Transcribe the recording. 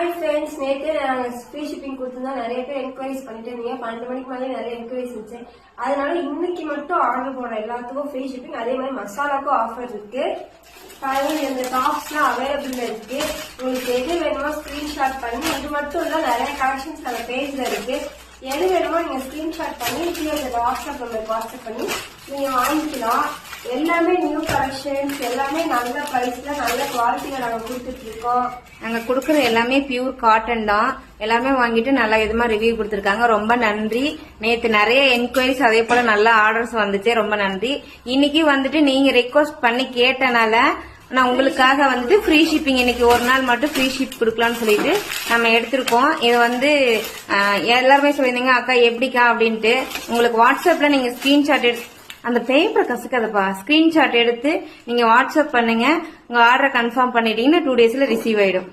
Hi friends, நேற்று நாங்கள் free shipping கொடுத்துருந்தா நிறைய பேர் என்கொயரிஸ் பண்ணிட்டு இருந்தீங்க. 12 மணிக்கு மேலே நிறைய என்கொயரிஸ் இருந்துச்சு. அதனால இன்னைக்கு மட்டும் ஆர்டர் போடுற எல்லாத்துக்கும் ஃப்ரீ ஷிப்பிங். அதே மாதிரி மசாலாக்கும் ஆஃபர் இருக்கு. இந்த டாப்ஸ்லாம் அவைலபிள் இருக்கு. உங்களுக்கு எது வேணுமோ ஸ்கிரீன்ஷாட் பண்ணி, இது மட்டும் இல்ல நிறைய கலெக்ஷன்ஸ் நம்ம பேஜ்ல இருக்கு. எது வேணுமோ நீங்க ஸ்கிரீன்ஷாட் பண்ணி கீழே வாட்ஸ்அப் நம்பருக்கு வாட்ஸ்அப் பண்ணி நீங்க வாங்கிக்கலாம். எல்லாமே நியூ கலெக்ஷன்ஸ், எல்லாமே நல்ல பிரைஸ்ல நல்ல குவாலிட்டியில நாங்க கொடுத்துட்டு இருக்கோம். நாங்க கொடுக்கற எல்லாமே பியூர் காட்டன் தான். எல்லாமே வாங்கிட்டு நல்ல விதமா ரிவ்யூ கொடுத்திருக்காங்க. ரொம்ப நன்றி. நேத்து நிறைய என்கொயரிஸ் அதே போல நல்ல ஆர்டர்ஸ் வந்துச்சு. ரொம்ப நன்றி. இன்னைக்கு வந்துட்டு நீங்க ரெக்வஸ்ட் பண்ணி கேட்டனால நான் உங்களுக்காக வந்துட்டு ஃப்ரீ ஷிப்பிங் இன்னைக்கு ஒரு நாள் மட்டும் ஃப்ரீ ஷிப் கொடுக்கலாம்னு சொல்லிட்டு நம்ம எடுத்திருக்கோம். இது வந்து எல்லாருமே சொல்லியிருந்தீங்க அக்கா எப்படிக்கா அப்படின்ட்டு. உங்களுக்கு வாட்ஸ்அப்ல நீங்க ஸ்கிரீன்ஷாட் எடுத்து அந்த பேப்பரை கசுக்காதப்பா, ஸ்கிரீன்ஷாட் எடுத்து நீங்க வாட்ஸ்அப் பண்ணுங்க. உங்க ஆர்டரை கன்ஃபார்ம் பண்ணிட்டீங்கன்னா 2 daysல ரிசீவ் ஆயிடும்.